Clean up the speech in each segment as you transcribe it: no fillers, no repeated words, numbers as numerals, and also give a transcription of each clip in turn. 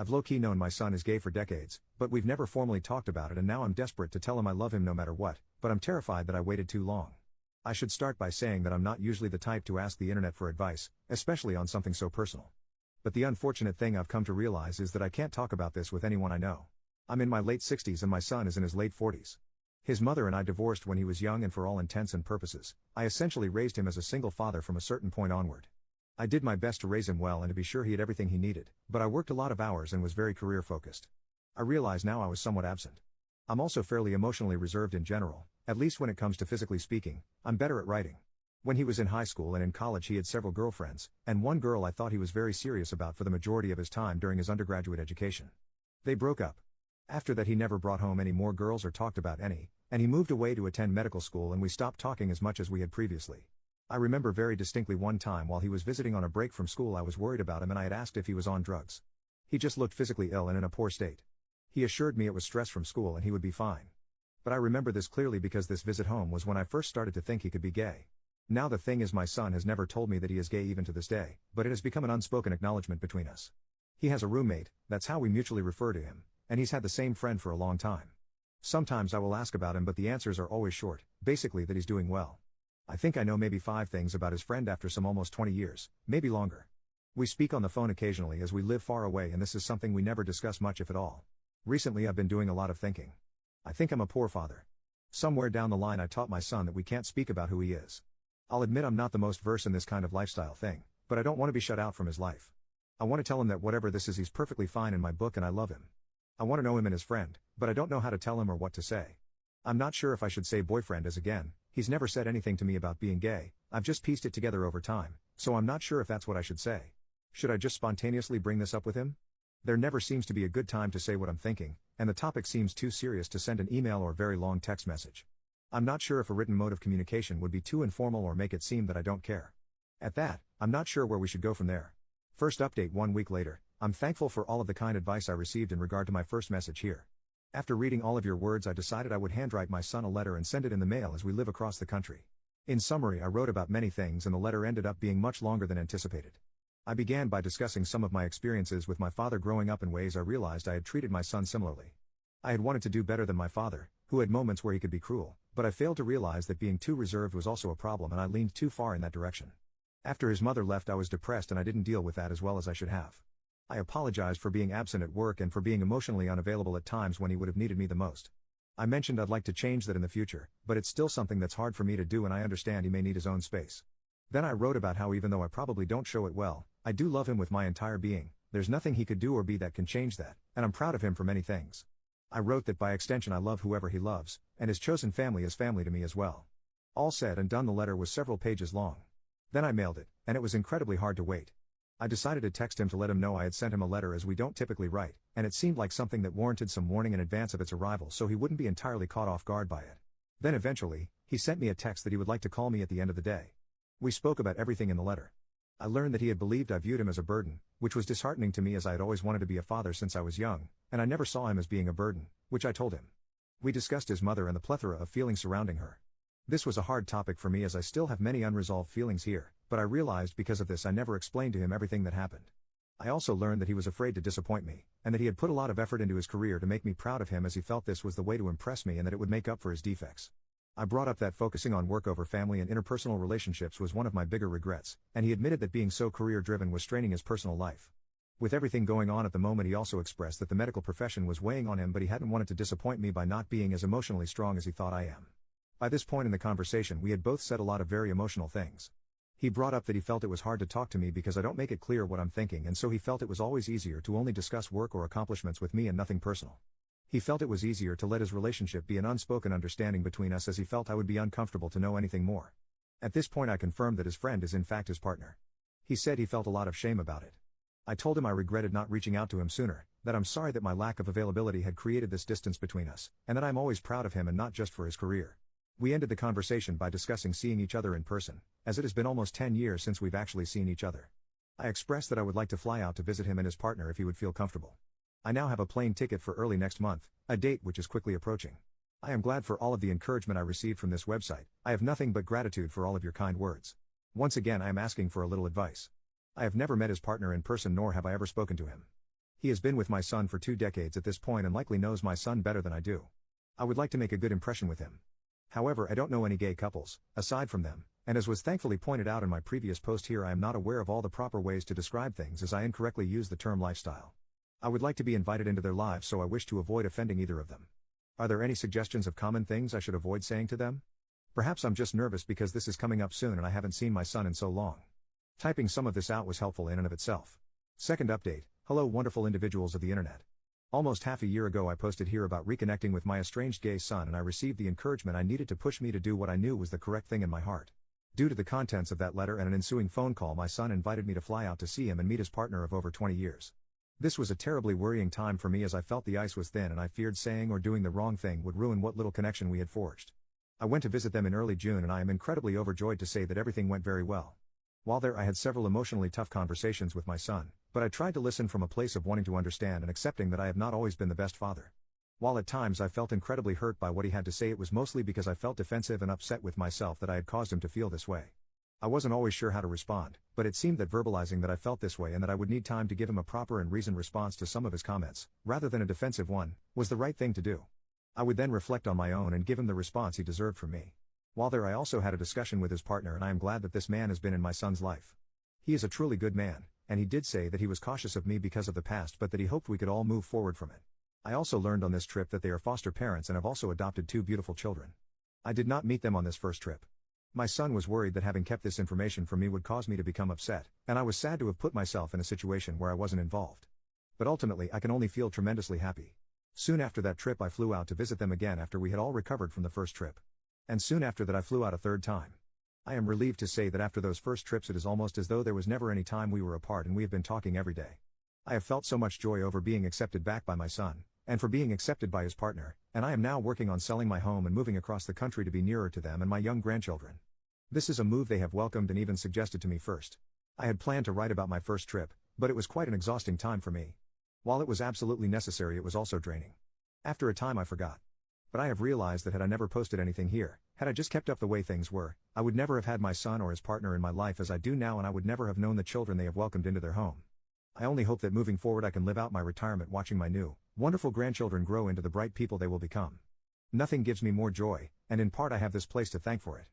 I've low-key known my son is gay for decades, but we've never formally talked about it, and now I'm desperate to tell him I love him no matter what, but I'm terrified that I waited too long. I should start by saying that I'm not usually the type to ask the internet for advice, especially on something so personal. But the unfortunate thing I've come to realize is that I can't talk about this with anyone I know. I'm in my late 60s and my son is in his late 40s. His mother and I divorced when he was young, and for all intents and purposes, I essentially raised him as a single father from a certain point onward. I did my best to raise him well and to be sure he had everything he needed, but I worked a lot of hours and was very career focused. I realize now I was somewhat absent. I'm also fairly emotionally reserved in general, at least when it comes to physically speaking. I'm better at writing. When he was in high school and in college he had several girlfriends, and one girl I thought he was very serious about for the majority of his time during his undergraduate education. They broke up. After that he never brought home any more girls or talked about any, and he moved away to attend medical school, and we stopped talking as much as we had previously. I remember very distinctly one time while he was visiting on a break from school I was worried about him and I had asked if he was on drugs. He just looked physically ill and in a poor state. He assured me it was stress from school and he would be fine. But I remember this clearly because this visit home was when I first started to think he could be gay. Now the thing is, my son has never told me that he is gay even to this day, but it has become an unspoken acknowledgement between us. He has a roommate, that's how we mutually refer to him, and he's had the same friend for a long time. Sometimes I will ask about him, but the answers are always short, basically that he's doing well. I think I know maybe 5 things about his friend after some almost 20 years, maybe longer. We speak on the phone occasionally as we live far away, and this is something we never discuss much if at all. Recently I've been doing a lot of thinking. I think I'm a poor father. Somewhere down the line I taught my son that we can't speak about who he is. I'll admit I'm not the most versed in this kind of lifestyle thing, but I don't want to be shut out from his life. I want to tell him that whatever this is he's perfectly fine in my book and I love him. I want to know him and his friend, but I don't know how to tell him or what to say. I'm not sure if I should say boyfriend, as again, he's never said anything to me about being gay. I've just pieced it together over time, so I'm not sure if that's what I should say. Should I just spontaneously bring this up with him? There never seems to be a good time to say what I'm thinking, and the topic seems too serious to send an email or very long text message. I'm not sure if a written mode of communication would be too informal or make it seem that I don't care. At that, I'm not sure where we should go from there. First update 1 week later. I'm thankful for all of the kind advice I received in regard to my first message here. After reading all of your words, I decided I would handwrite my son a letter and send it in the mail as we live across the country. In summary, I wrote about many things and the letter ended up being much longer than anticipated. I began by discussing some of my experiences with my father growing up in ways I realized I had treated my son similarly. I had wanted to do better than my father, who had moments where he could be cruel, but I failed to realize that being too reserved was also a problem, and I leaned too far in that direction. After his mother left I was depressed and I didn't deal with that as well as I should have. I apologized for being absent at work and for being emotionally unavailable at times when he would have needed me the most. I mentioned I'd like to change that in the future, but it's still something that's hard for me to do, and I understand he may need his own space. Then I wrote about how even though I probably don't show it well, I do love him with my entire being. There's nothing he could do or be that can change that, and I'm proud of him for many things. I wrote that by extension I love whoever he loves, and his chosen family is family to me as well. All said and done, the letter was several pages long. Then I mailed it, and it was incredibly hard to wait. I decided to text him to let him know I had sent him a letter, as we don't typically write, and it seemed like something that warranted some warning in advance of its arrival so he wouldn't be entirely caught off guard by it. Then eventually, he sent me a text that he would like to call me at the end of the day. We spoke about everything in the letter. I learned that he had believed I viewed him as a burden, which was disheartening to me as I had always wanted to be a father since I was young, and I never saw him as being a burden, which I told him. We discussed his mother and the plethora of feelings surrounding her. This was a hard topic for me as I still have many unresolved feelings here, but I realized because of this I never explained to him everything that happened. I also learned that he was afraid to disappoint me, and that he had put a lot of effort into his career to make me proud of him, as he felt this was the way to impress me and that it would make up for his defects. I brought up that focusing on work over family and interpersonal relationships was one of my bigger regrets, and he admitted that being so career-driven was straining his personal life. With everything going on at the moment, he also expressed that the medical profession was weighing on him, but he hadn't wanted to disappoint me by not being as emotionally strong as he thought I am. By this point in the conversation we had both said a lot of very emotional things. He brought up that he felt it was hard to talk to me because I don't make it clear what I'm thinking, and so he felt it was always easier to only discuss work or accomplishments with me and nothing personal. He felt it was easier to let his relationship be an unspoken understanding between us, as he felt I would be uncomfortable to know anything more. At this point I confirmed that his friend is in fact his partner. He said he felt a lot of shame about it. I told him I regretted not reaching out to him sooner, that I'm sorry that my lack of availability had created this distance between us, and that I'm always proud of him and not just for his career. We ended the conversation by discussing seeing each other in person, as it has been almost 10 years since we've actually seen each other. I expressed that I would like to fly out to visit him and his partner if he would feel comfortable. I now have a plane ticket for early next month, a date which is quickly approaching. I am glad for all of the encouragement I received from this website. I have nothing but gratitude for all of your kind words. Once again I am asking for a little advice. I have never met his partner in person, nor have I ever spoken to him. He has been with my son for 2 decades at this point and likely knows my son better than I do. I would like to make a good impression with him. However, I don't know any gay couples, aside from them, and as was thankfully pointed out in my previous post here, I am not aware of all the proper ways to describe things as I incorrectly use the term lifestyle. I would like to be invited into their lives, so I wish to avoid offending either of them. Are there any suggestions of common things I should avoid saying to them? Perhaps I'm just nervous because this is coming up soon and I haven't seen my son in so long. Typing some of this out was helpful in and of itself. Second update. Hello wonderful individuals of the internet. Almost half a year ago I posted here about reconnecting with my estranged gay son, and I received the encouragement I needed to push me to do what I knew was the correct thing in my heart. Due to the contents of that letter and an ensuing phone call, my son invited me to fly out to see him and meet his partner of over 20 years. This was a terribly worrying time for me as I felt the ice was thin and I feared saying or doing the wrong thing would ruin what little connection we had forged. I went to visit them in early June and I am incredibly overjoyed to say that everything went very well. While there I had several emotionally tough conversations with my son, but I tried to listen from a place of wanting to understand and accepting that I have not always been the best father. While at times I felt incredibly hurt by what he had to say, it was mostly because I felt defensive and upset with myself that I had caused him to feel this way. I wasn't always sure how to respond, but it seemed that verbalizing that I felt this way and that I would need time to give him a proper and reasoned response to some of his comments, rather than a defensive one, was the right thing to do. I would then reflect on my own and give him the response he deserved from me. While there I also had a discussion with his partner, and I am glad that this man has been in my son's life. He is a truly good man, and he did say that he was cautious of me because of the past, but that he hoped we could all move forward from it. I also learned on this trip that they are foster parents and have also adopted 2 beautiful children. I did not meet them on this first trip. My son was worried that having kept this information from me would cause me to become upset, and I was sad to have put myself in a situation where I wasn't involved. But ultimately I can only feel tremendously happy. Soon after that trip I flew out to visit them again after we had all recovered from the first trip. And soon after that I flew out a third time. I am relieved to say that after those first trips it is almost as though there was never any time we were apart, and we have been talking every day. I have felt so much joy over being accepted back by my son, and for being accepted by his partner, and I am now working on selling my home and moving across the country to be nearer to them and my young grandchildren. This is a move they have welcomed and even suggested to me first. I had planned to write about my first trip, but it was quite an exhausting time for me. While it was absolutely necessary, it was also draining. After a time I forgot. But I have realized that had I never posted anything here, had I just kept up the way things were, I would never have had my son or his partner in my life as I do now, and I would never have known the children they have welcomed into their home. I only hope that moving forward I can live out my retirement watching my new, wonderful grandchildren grow into the bright people they will become. Nothing gives me more joy, and in part I have this place to thank for it.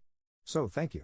So thank you.